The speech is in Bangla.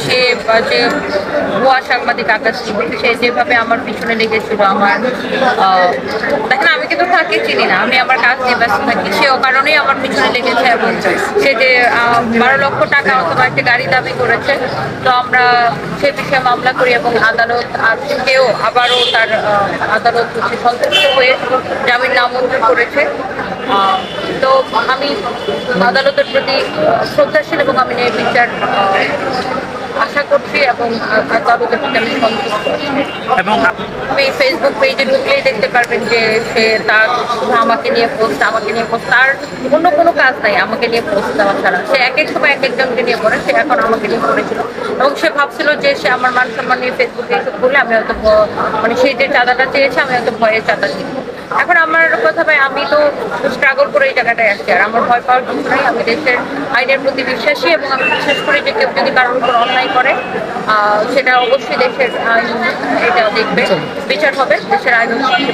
সে যে ভুয়া সাংবাদিক আকাশ, সে যেভাবে আমার পিছনে লেগেছিল, আমার দেখেন আমি কিন্তু তাকে চিনি না, আমি আমার কাজ নিয়ে ব্যস্ত থাকি, সে ও কারণেই আমার পিছনে লেগেছে। এবং সে যে 12 লক্ষ টাকা অথবা একটা গাড়ি দাবি করেছে, তো আমরা সে বিষয়ে মামলা করি এবং আদালত আজকেও আবারও তার আদালত সন্তুষ্ট হয়ে জামিন নামঞ্জুর করেছে। তো আমি আদালতের প্রতি শ্রদ্ধাশীল এবং আমি ন্যায় বিচার আশা করছি এবং আদালতের প্রতি আমি সন্তুষ্ট। এবং আপনি ফেসবুক পেজে ঢুকলেই দেখতে পারবেন যে সে তার আমাকে নিয়ে পোস্ট, তার অন্য কোনো কাজ নাই আমাকে নিয়ে পোস্ট দেওয়া ছাড়া। সে এক এক সময় এক একজনকে নিয়ে পড়ে, সে এখন আমাকে নিয়ে পড়েছিল এবং সে ভাবছিল যে সে আমার মান সম্মান নিয়ে ফেসবুকে এসব করলে আমি হয়তো মানে সেই যে চাঁদাটা চেয়েছে আমি হয়তো ভয়ে চাঁদা দিব। এখন আমার কথা ভাই, আমি তো স্ট্রাগল করে এই জায়গাটায় আসছি, আর আমার ভয় পাওয়ার কিছু নেই। আমি দেশের আইনের প্রতি বিশ্বাসী এবং আমি বিশ্বাস করি যে কেউ যদি কারোর উপর অন্যায় করে সেটা অবশ্যই দেশের আইন এটা দেখবে, বিচার হবে দেশের আইন অনুযায়ী।